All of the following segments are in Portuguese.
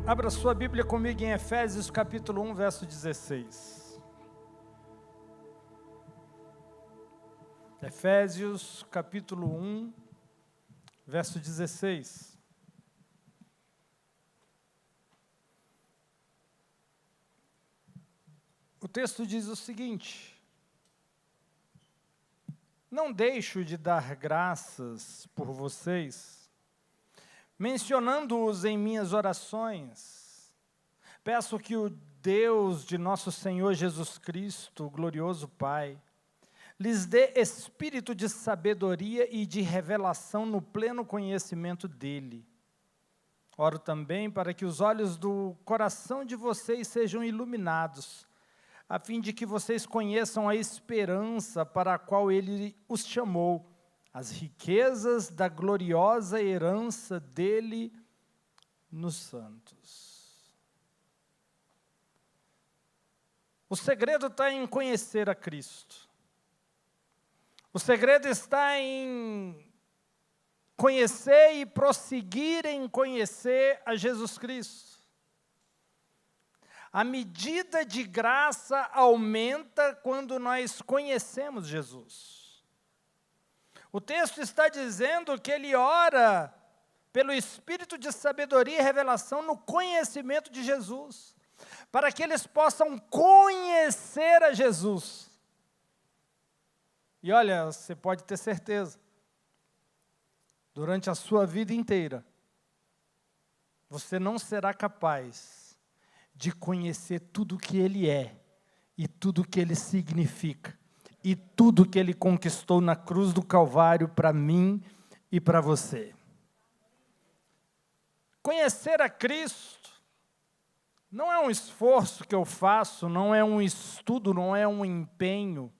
Abra sua Bíblia comigo em Efésios capítulo 1, verso 16. Efésios capítulo 1, verso 16. O texto diz o seguinte: não deixo de dar graças por vocês, mencionando-os em minhas orações. Peço que o Deus de nosso Senhor Jesus Cristo, o glorioso Pai, lhes dê espírito de sabedoria e de revelação no pleno conhecimento dEle. Oro também para que os olhos do coração de vocês sejam iluminados, a fim de que vocês conheçam a esperança para a qual Ele os chamou, as riquezas da gloriosa herança dEle nos santos. O segredo está em conhecer a Cristo. O segredo está em conhecer e prosseguir em conhecer a Jesus Cristo. A medida de graça aumenta quando nós conhecemos Jesus. O texto está dizendo que ele ora pelo espírito de sabedoria e revelação no conhecimento de Jesus, para que eles possam conhecer a Jesus. E olha, você pode ter certeza, durante a sua vida inteira, você não será capaz de conhecer tudo o que Ele é, e tudo o que Ele significa, e tudo que Ele conquistou na cruz do Calvário para mim e para você. Conhecer a Cristo não é um esforço que eu faço, não é um estudo, não é um empenho,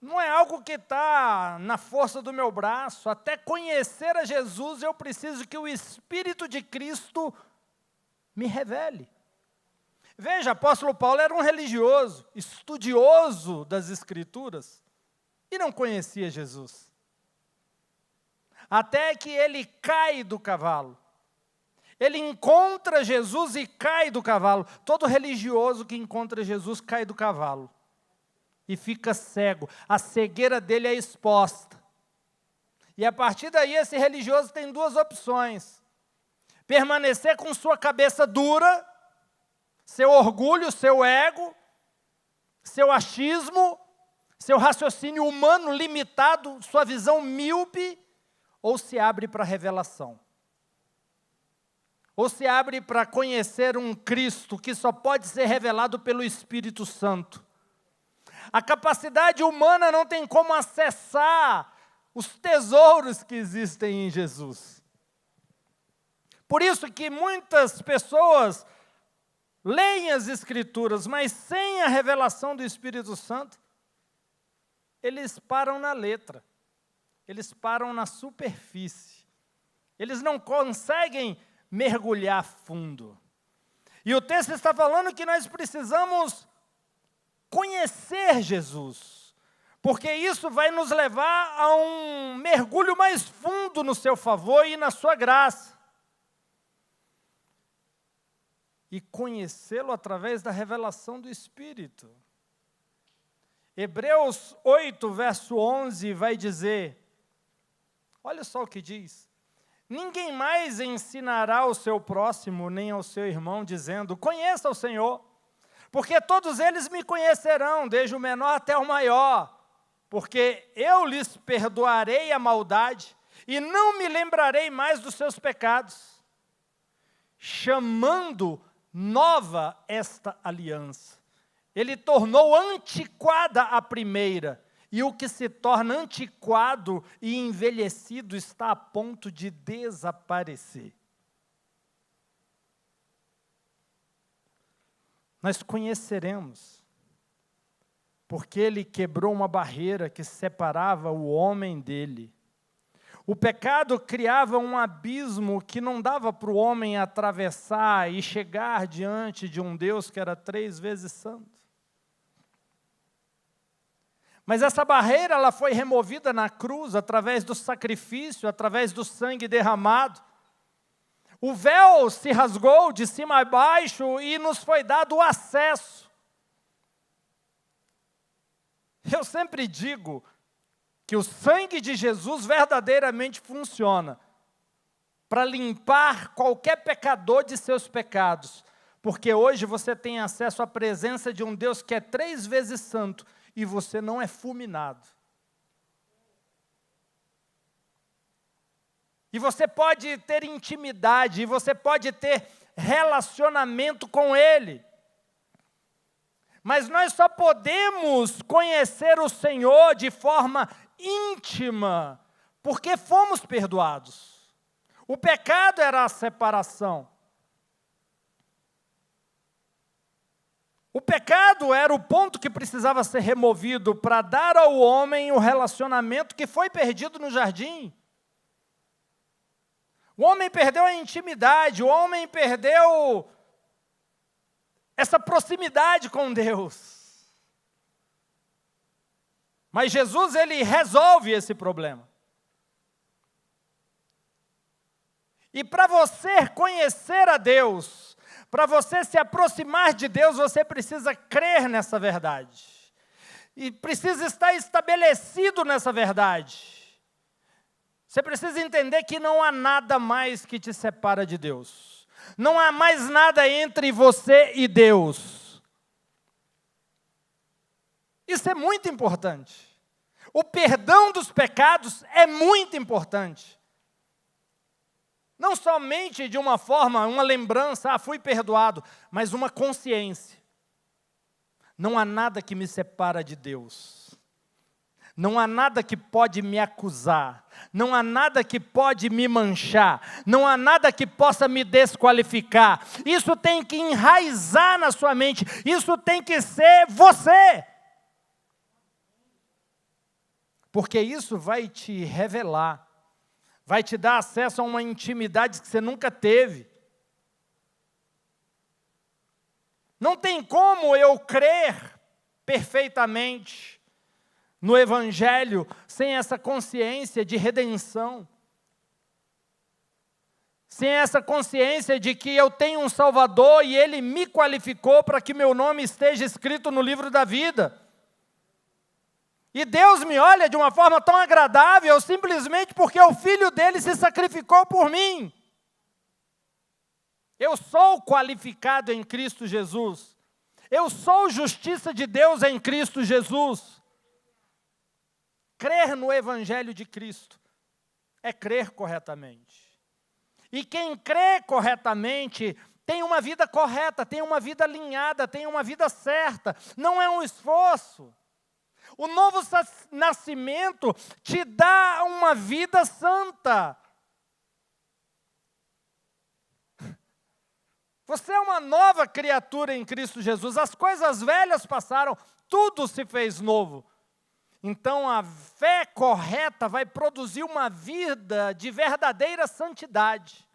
não é algo que está na força do meu braço. Até conhecer a Jesus, eu preciso que o Espírito de Cristo me revele. Veja, apóstolo Paulo era um religioso, estudioso das Escrituras, e não conhecia Jesus. Até que ele cai do cavalo. Ele encontra Jesus e cai do cavalo. Todo religioso que encontra Jesus cai do cavalo e fica cego. A cegueira dele é exposta. E a partir daí esse religioso tem duas opções: permanecer com sua cabeça dura, seu orgulho, seu ego, seu achismo, seu raciocínio humano limitado, sua visão míope, ou se abre para a revelação. Ou se abre para conhecer um Cristo que só pode ser revelado pelo Espírito Santo. A capacidade humana não tem como acessar os tesouros que existem em Jesus. Por isso que muitas pessoas leem as Escrituras, mas sem a revelação do Espírito Santo, eles param na letra, eles param na superfície, eles não conseguem mergulhar fundo. E o texto está falando que nós precisamos conhecer Jesus, porque isso vai nos levar a um mergulho mais fundo no seu favor e na sua graça. E conhecê-lo através da revelação do Espírito. Hebreus 8, verso 11, vai dizer, olha só o que diz: ninguém mais ensinará ao seu próximo, nem ao seu irmão, dizendo, conheça o Senhor, porque todos eles me conhecerão, desde o menor até o maior, porque eu lhes perdoarei a maldade, e não me lembrarei mais dos seus pecados, chamando nova esta aliança. Ele tornou antiquada a primeira, e o que se torna antiquado e envelhecido está a ponto de desaparecer. Nós conheceremos, porque Ele quebrou uma barreira que separava o homem dele. O pecado criava um abismo que não dava para o homem atravessar e chegar diante de um Deus que era 3 vezes santo. Mas essa barreira ela foi removida na cruz, através do sacrifício, através do sangue derramado. O véu se rasgou de cima a baixo e nos foi dado o acesso. Eu sempre digo que o sangue de Jesus verdadeiramente funciona para limpar qualquer pecador de seus pecados. Porque hoje você tem acesso à presença de um Deus que é 3 vezes santo e você não é fulminado. E você pode ter intimidade, e você pode ter relacionamento com Ele. Mas nós só podemos conhecer o Senhor de forma íntima, porque fomos perdoados. O pecado era a separação. O pecado era o ponto que precisava ser removido para dar ao homem o relacionamento que foi perdido no jardim. O homem perdeu a intimidade, o homem perdeu essa proximidade com Deus. Mas Jesus, ele resolve esse problema. E para você conhecer a Deus, para você se aproximar de Deus, você precisa crer nessa verdade. E precisa estar estabelecido nessa verdade. Você precisa entender que não há nada mais que te separa de Deus. Não há mais nada entre você e Deus. Isso é muito importante. O perdão dos pecados é muito importante. Não somente de uma forma, uma lembrança, fui perdoado, mas uma consciência. Não há nada que me separa de Deus. Não há nada que pode me acusar, não há nada que pode me manchar, não há nada que possa me desqualificar. Isso tem que enraizar na sua mente, isso tem que ser você. Porque isso vai te revelar, vai te dar acesso a uma intimidade que você nunca teve. Não tem como eu crer perfeitamente no Evangelho, sem essa consciência de redenção, sem essa consciência de que eu tenho um Salvador e Ele me qualificou para que meu nome esteja escrito no livro da vida. E Deus me olha de uma forma tão agradável, simplesmente porque o Filho dele se sacrificou por mim. Eu sou qualificado em Cristo Jesus. Eu sou justiça de Deus em Cristo Jesus. Crer no Evangelho de Cristo é crer corretamente. E quem crê corretamente tem uma vida correta, tem uma vida alinhada, tem uma vida certa. Não é um esforço. O novo nascimento te dá uma vida santa. Você é uma nova criatura em Cristo Jesus. As coisas velhas passaram, tudo se fez novo. Então, a fé correta vai produzir uma vida de verdadeira santidade,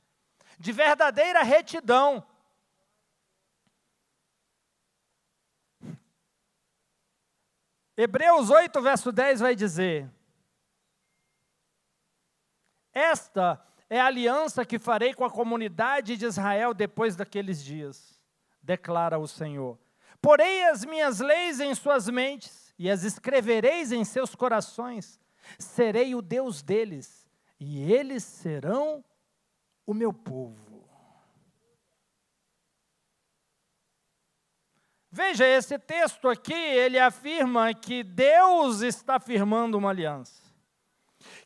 de verdadeira retidão. Hebreus 8, verso 10 vai dizer: esta é a aliança que farei com a comunidade de Israel depois daqueles dias, declara o Senhor. Porei as minhas leis em suas mentes, e as escrevereis em seus corações. Serei o Deus deles, e eles serão o meu povo. Veja, esse texto aqui, ele afirma que Deus está firmando uma aliança.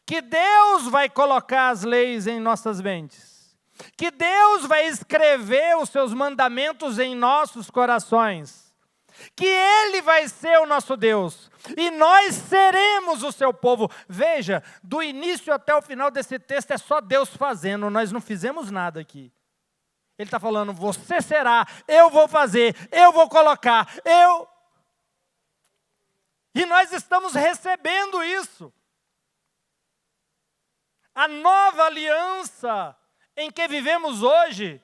Que Deus vai colocar as leis em nossas mentes. Que Deus vai escrever os seus mandamentos em nossos corações. Que Ele vai ser o nosso Deus, e nós seremos o seu povo. Veja, do início até o final desse texto é só Deus fazendo, nós não fizemos nada aqui. Ele está falando, você será, eu vou fazer, eu vou colocar, eu... E nós estamos recebendo isso. A nova aliança em que vivemos hoje,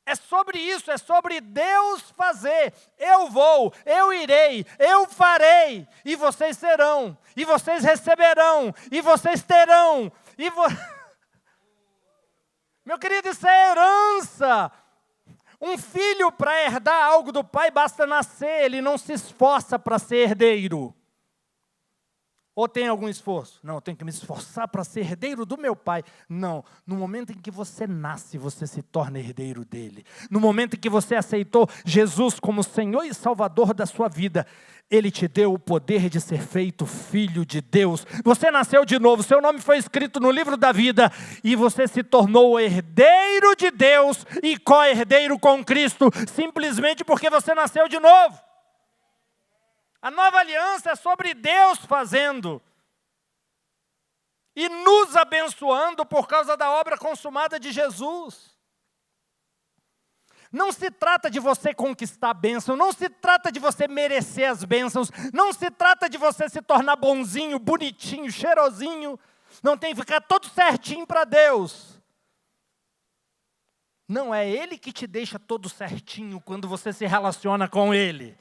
é sobre isso, é sobre Deus fazer. Eu vou, eu irei, eu farei, e vocês serão, e vocês receberão, e vocês terão, Meu querido, isso é herança. Um filho, para herdar algo do pai, basta nascer, ele não se esforça para ser herdeiro. Ou tem algum esforço? Não, eu tenho que me esforçar para ser herdeiro do meu pai. Não, no momento em que você nasce, você se torna herdeiro dele. No momento em que você aceitou Jesus como Senhor e Salvador da sua vida, Ele te deu o poder de ser feito filho de Deus. Você nasceu de novo, seu nome foi escrito no livro da vida e você se tornou herdeiro de Deus e co-herdeiro com Cristo, simplesmente porque você nasceu de novo. A nova aliança é sobre Deus fazendo e nos abençoando por causa da obra consumada de Jesus. Não se trata de você conquistar a bênção, não se trata de você merecer as bênçãos, não se trata de você se tornar bonzinho, bonitinho, cheirosinho, não tem que ficar todo certinho para Deus. Não, é Ele que te deixa todo certinho quando você se relaciona com Ele.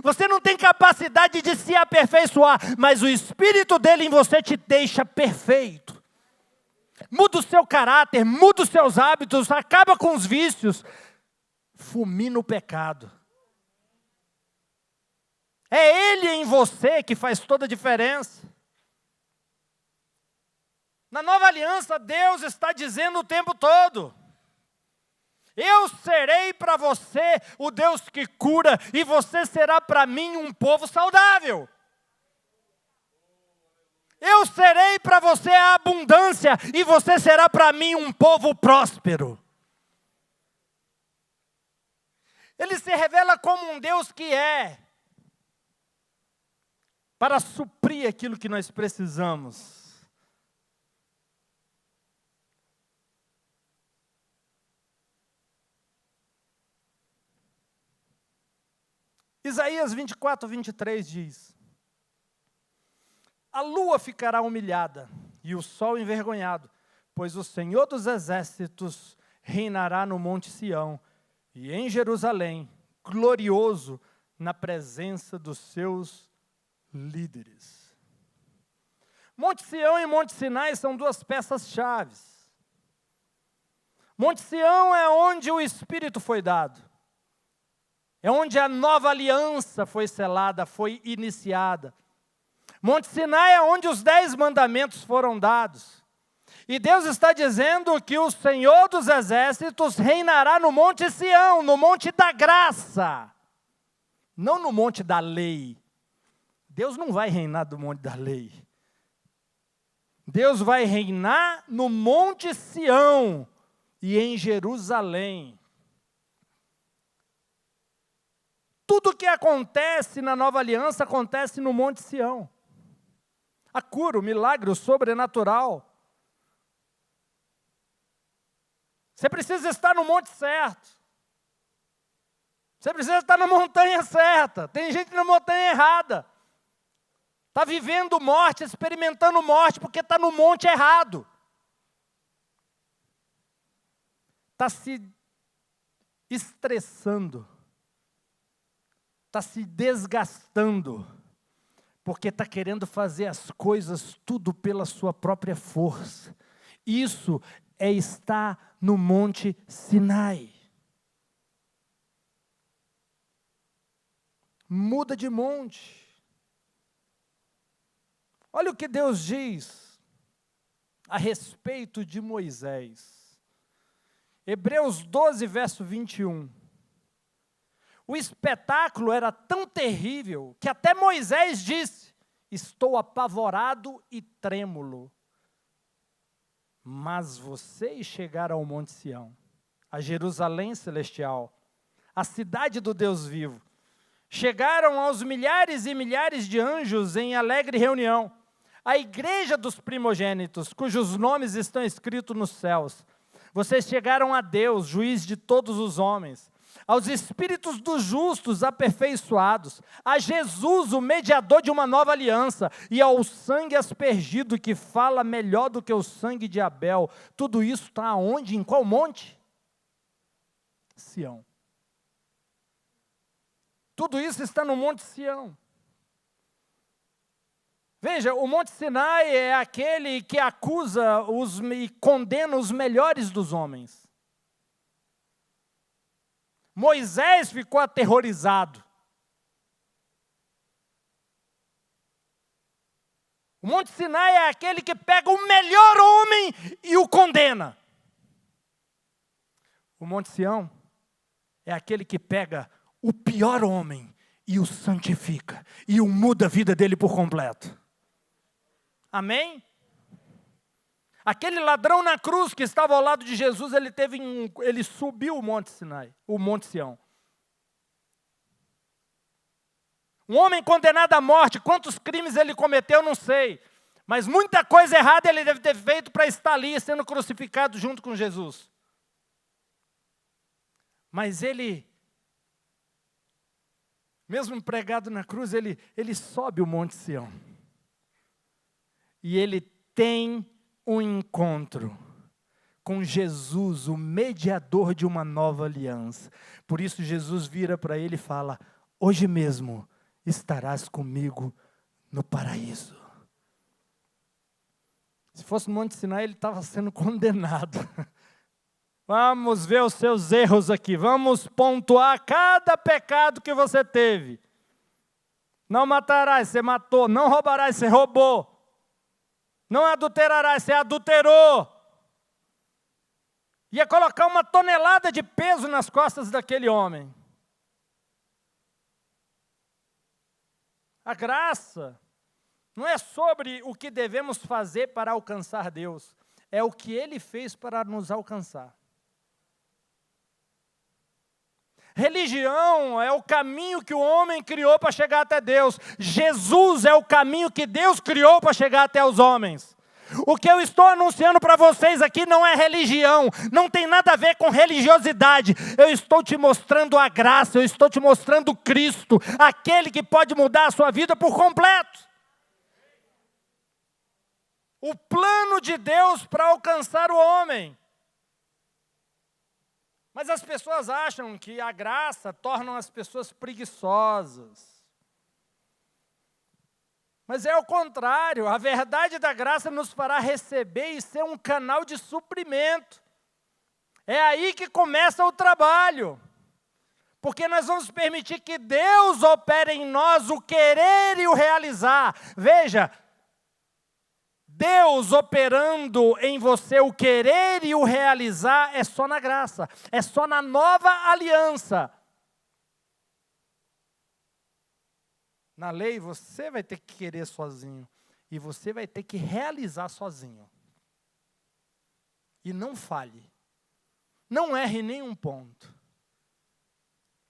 Você não tem capacidade de se aperfeiçoar, mas o Espírito dele em você te deixa perfeito. Muda o seu caráter, muda os seus hábitos, acaba com os vícios, fulmina o pecado. É Ele em você que faz toda a diferença. Na nova aliança, Deus está dizendo o tempo todo: eu serei para você o Deus que cura, e você será para mim um povo saudável. Eu serei para você a abundância, e você será para mim um povo próspero. Ele se revela como um Deus que é, para suprir aquilo que nós precisamos. Isaías 24, 23 diz: a lua ficará humilhada e o sol envergonhado, pois o Senhor dos exércitos reinará no monte Sião e em Jerusalém, glorioso na presença dos seus líderes. Monte Sião e Monte Sinai são duas peças-chave. Monte Sião é onde o Espírito foi dado. É onde a nova aliança foi selada, foi iniciada. Monte Sinai é onde os 10 mandamentos foram dados. E Deus está dizendo que o Senhor dos exércitos reinará no Monte Sião, no Monte da Graça. Não no Monte da Lei. Deus não vai reinar do Monte da Lei. Deus vai reinar no Monte Sião e em Jerusalém. Tudo o que acontece na nova aliança acontece no Monte Sião. A cura, o milagre, o sobrenatural. Você precisa estar no monte certo. Você precisa estar na montanha certa. Tem gente na montanha errada. Está vivendo morte, experimentando morte, porque está no monte errado. Está se estressando. Está se desgastando, porque está querendo fazer as coisas tudo pela sua própria força. Isso é estar no Monte Sinai. Muda de monte. Olha o que Deus diz a respeito de Moisés. Hebreus 12, verso 21. O espetáculo era tão terrível que até Moisés disse: estou apavorado e trêmulo. Mas vocês chegaram ao Monte Sião, a Jerusalém celestial, a cidade do Deus vivo. Chegaram aos milhares e milhares de anjos em alegre reunião, a igreja dos primogênitos, cujos nomes estão escritos nos céus. Vocês chegaram a Deus, juiz de todos os homens, aos espíritos dos justos aperfeiçoados, a Jesus, o mediador de uma nova aliança, e ao sangue aspergido que fala melhor do que o sangue de Abel. Tudo isso está aonde? Em qual monte? Sião. Tudo isso está no Monte Sião. Veja, o Monte Sinai é aquele que acusa e condena os melhores dos homens. Moisés ficou aterrorizado. O Monte Sinai é aquele que pega o melhor homem e o condena. O Monte Sião é aquele que pega o pior homem e o santifica, e o muda a vida dele por completo. Amém? Aquele ladrão na cruz que estava ao lado de Jesus, ele subiu o Monte Sinai, o Monte Sião. Um homem condenado à morte, quantos crimes ele cometeu, não sei. Mas muita coisa errada ele deve ter feito para estar ali, sendo crucificado junto com Jesus. Mas ele, mesmo pregado na cruz, ele sobe o Monte Sião. E ele tem um encontro com Jesus, o mediador de uma nova aliança. Por isso Jesus vira para ele e fala: hoje mesmo estarás comigo no paraíso. Se fosse no Monte Sinai, ele estava sendo condenado. Vamos ver os seus erros aqui, vamos pontuar cada pecado que você teve. Não matarás, você matou. Não roubarás, você roubou. Não adulterarás, você adulterou. Ia colocar uma tonelada de peso nas costas daquele homem. A graça não é sobre o que devemos fazer para alcançar Deus, é o que Ele fez para nos alcançar. Religião é o caminho que o homem criou para chegar até Deus. Jesus é o caminho que Deus criou para chegar até os homens. O que eu estou anunciando para vocês aqui não é religião, não tem nada a ver com religiosidade. Eu estou te mostrando a graça, eu estou te mostrando Cristo, aquele que pode mudar a sua vida por completo. O plano de Deus para alcançar o homem. Mas as pessoas acham que a graça torna as pessoas preguiçosas. Mas é o contrário, a verdade da graça nos fará receber e ser um canal de suprimento. É aí que começa o trabalho. Porque nós vamos permitir que Deus opere em nós o querer e o realizar. Veja, Deus operando em você o querer e o realizar é só na graça, é só na nova aliança. Na lei você vai ter que querer sozinho e você vai ter que realizar sozinho. E não falhe, não erre nenhum ponto.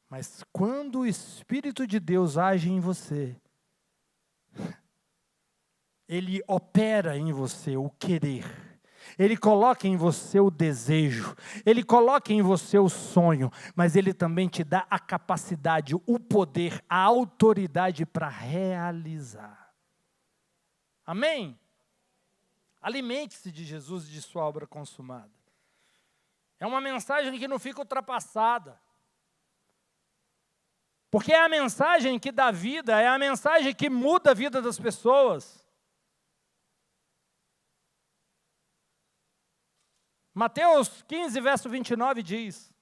Mas quando o Espírito de Deus age em você, Ele opera em você o querer, Ele coloca em você o desejo, Ele coloca em você o sonho, mas Ele também te dá a capacidade, o poder, a autoridade para realizar. Amém? Alimente-se de Jesus e de sua obra consumada. É uma mensagem que não fica ultrapassada. Porque é a mensagem que dá vida, é a mensagem que muda a vida das pessoas. Mateus 15, verso 29 diz: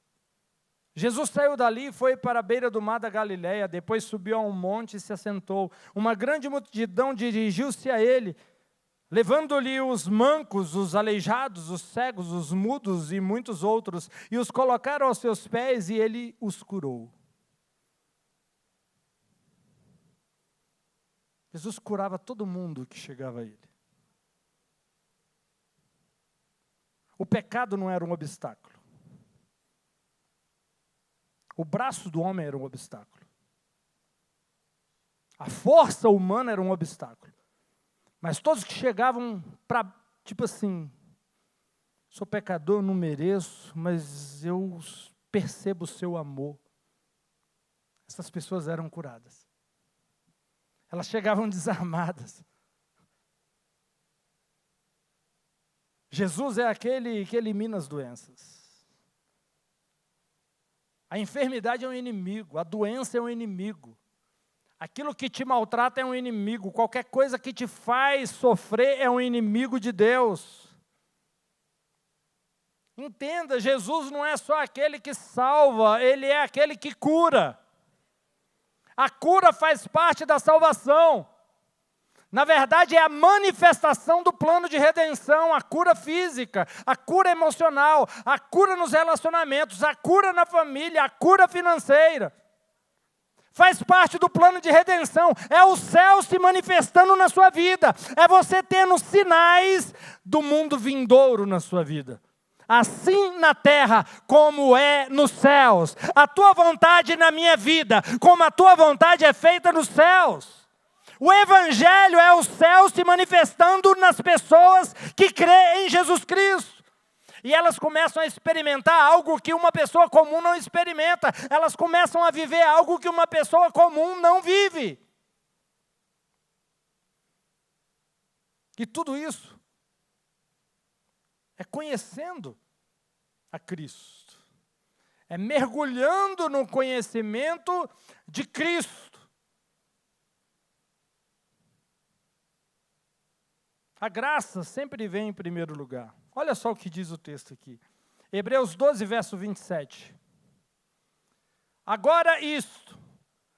Jesus saiu dali e foi para a beira do mar da Galileia, depois subiu a um monte e se assentou. Uma grande multidão dirigiu-se a ele, levando-lhe os mancos, os aleijados, os cegos, os mudos e muitos outros, e os colocaram aos seus pés e ele os curou. Jesus curava todo mundo que chegava a ele. O pecado não era um obstáculo. O braço do homem era um obstáculo. A força humana era um obstáculo. Mas todos que chegavam para, tipo assim, sou pecador, não mereço, mas eu percebo o seu amor. Essas pessoas eram curadas. Elas chegavam desarmadas. Jesus é aquele que elimina as doenças. A enfermidade é um inimigo, a doença é um inimigo. Aquilo que te maltrata é um inimigo. Qualquer coisa que te faz sofrer é um inimigo de Deus. Entenda, Jesus não é só aquele que salva, Ele é aquele que cura. A cura faz parte da salvação. Na verdade, é a manifestação do plano de redenção, a cura física, a cura emocional, a cura nos relacionamentos, a cura na família, a cura financeira. Faz parte do plano de redenção, é o céu se manifestando na sua vida, é você tendo sinais do mundo vindouro na sua vida. Assim na terra como é nos céus. A tua vontade na minha vida, como a tua vontade é feita nos céus. O Evangelho é o céu se manifestando nas pessoas que creem em Jesus Cristo. E elas começam a experimentar algo que uma pessoa comum não experimenta. Elas começam a viver algo que uma pessoa comum não vive. E tudo isso é conhecendo a Cristo. É mergulhando no conhecimento de Cristo. A graça sempre vem em primeiro lugar. Olha só o que diz o texto aqui. Hebreus 12, verso 27. Agora isto,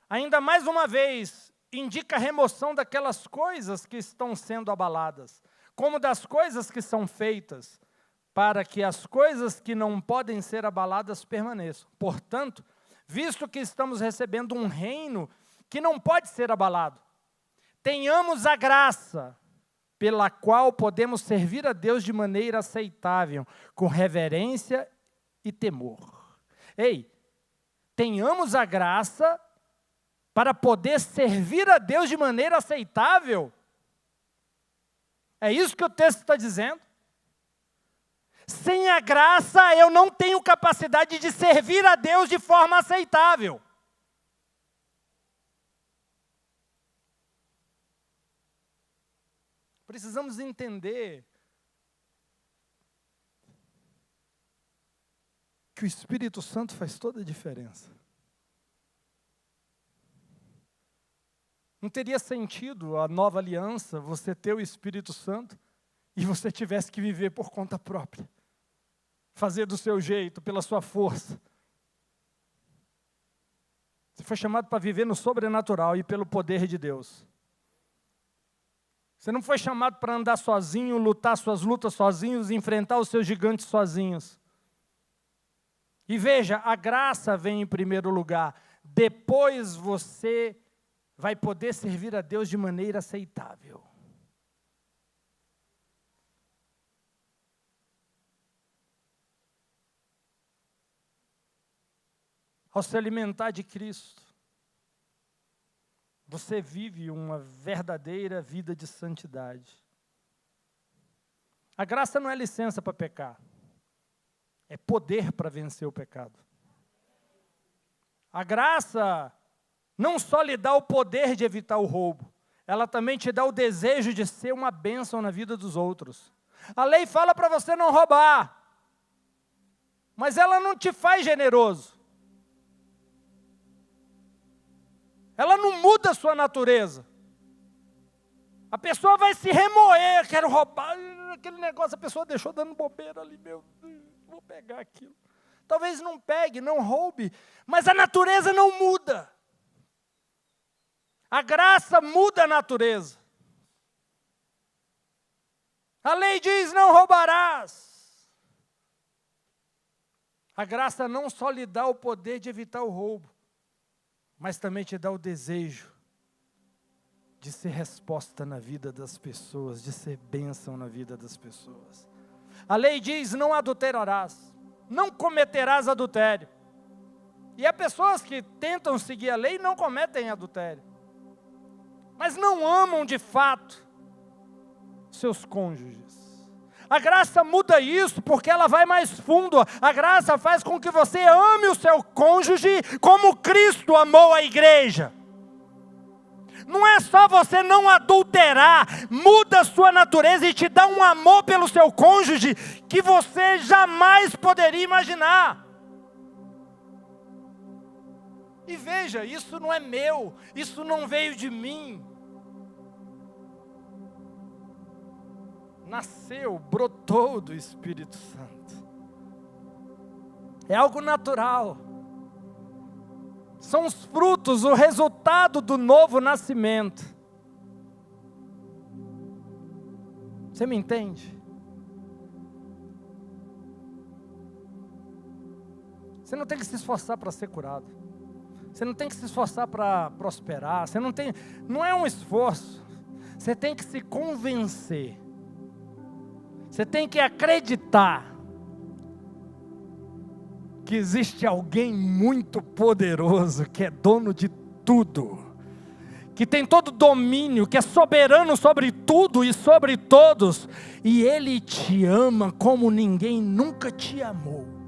ainda mais uma vez, indica a remoção daquelas coisas que estão sendo abaladas, como das coisas que são feitas, para que as coisas que não podem ser abaladas permaneçam. Portanto, visto que estamos recebendo um reino que não pode ser abalado, tenhamos a graça pela qual podemos servir a Deus de maneira aceitável, com reverência e temor. Ei, tenhamos a graça para poder servir a Deus de maneira aceitável. É isso que o texto está dizendo. Sem a graça, eu não tenho capacidade de servir a Deus de forma aceitável. Precisamos entender que o Espírito Santo faz toda a diferença. Não teria sentido a nova aliança, você ter o Espírito Santo e você tivesse que viver por conta própria. Fazer do seu jeito, pela sua força. Você foi chamado para viver no sobrenatural e pelo poder de Deus. Você não foi chamado para andar sozinho, lutar suas lutas sozinhos, enfrentar os seus gigantes sozinhos. E veja, a graça vem em primeiro lugar. Depois você vai poder servir a Deus de maneira aceitável. Ao se alimentar de Cristo, você vive uma verdadeira vida de santidade. A graça não é licença para pecar. É poder para vencer o pecado. A graça não só lhe dá o poder de evitar o roubo, ela também te dá o desejo de ser uma bênção na vida dos outros. A lei fala para você não roubar, mas ela não te faz generoso. Ela não muda a sua natureza. A pessoa vai se remoer, quero roubar, aquele negócio, a pessoa deixou dando bobeira ali, meu Deus, vou pegar aquilo. Talvez não pegue, não roube, mas a natureza não muda. A graça muda a natureza. A lei diz, não roubarás. A graça não só lhe dá o poder de evitar o roubo, mas também te dá o desejo de ser resposta na vida das pessoas, de ser bênção na vida das pessoas. A lei diz, não adulterarás, não cometerás adultério. E há pessoas que tentam seguir a lei e não cometem adultério, mas não amam de fato seus cônjuges. A graça muda isso porque ela vai mais fundo. A graça faz com que você ame o seu cônjuge como Cristo amou a igreja. Não é só você não adulterar, muda a sua natureza e te dá um amor pelo seu cônjuge que você jamais poderia imaginar. E veja, isso não é meu, isso não veio de mim. Nasceu, brotou do Espírito Santo. É algo natural. São os frutos, o resultado do novo nascimento. Você me entende? Você não tem que se esforçar para ser curado. Você não tem que se esforçar para prosperar. Não é um esforço. Você tem que se convencer. Você tem que acreditar que existe alguém muito poderoso, que é dono de tudo, que tem todo domínio, que é soberano sobre tudo e sobre todos, e Ele te ama como ninguém nunca te amou.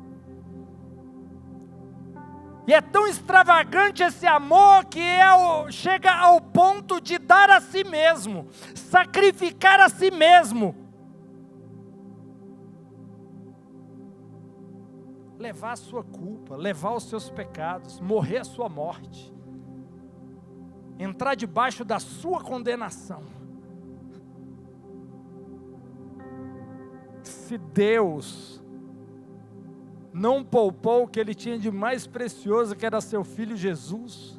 E é tão extravagante esse amor que chega ao ponto de dar a si mesmo, sacrificar a si mesmo, levar a sua culpa, levar os seus pecados, morrer a sua morte, entrar debaixo da sua condenação. Se Deus não poupou o que Ele tinha de mais precioso, que era seu Filho Jesus,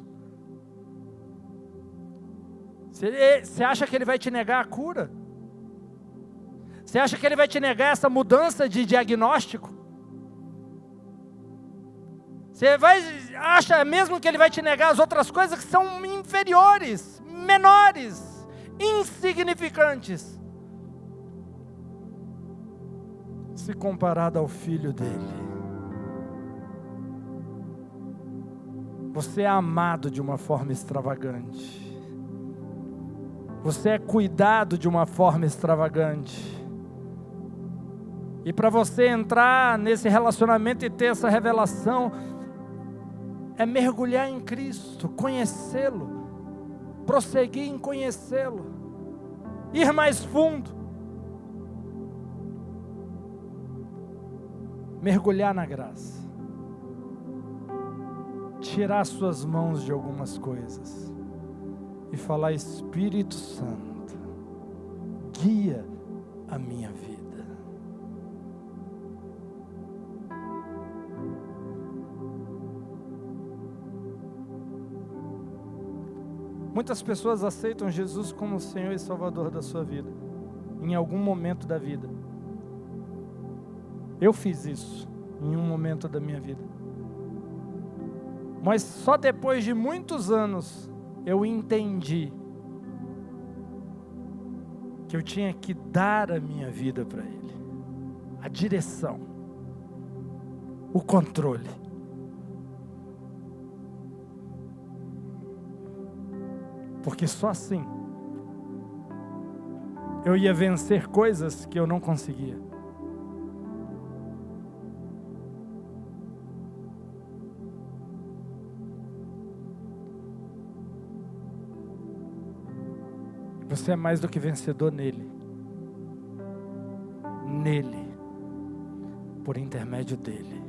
você acha que Ele vai te negar a cura? Você acha que Ele vai te negar essa mudança de diagnóstico? Você acha mesmo que Ele vai te negar as outras coisas que são inferiores, menores, insignificantes, se comparado ao Filho dEle? Você é amado de uma forma extravagante. Você é cuidado de uma forma extravagante. E para você entrar nesse relacionamento e ter essa revelação, é mergulhar em Cristo, conhecê-lo, prosseguir em conhecê-lo, ir mais fundo, mergulhar na graça, tirar suas mãos de algumas coisas e falar: Espírito Santo, guia a minha vida. Muitas pessoas aceitam Jesus como Senhor e Salvador da sua vida, em algum momento da vida. Eu fiz isso em um momento da minha vida. Mas só depois de muitos anos eu entendi que eu tinha que dar a minha vida para Ele, a direção, o controle. Porque só assim eu ia vencer coisas que eu não conseguia. Você é mais do que vencedor nele. Nele, por intermédio dele.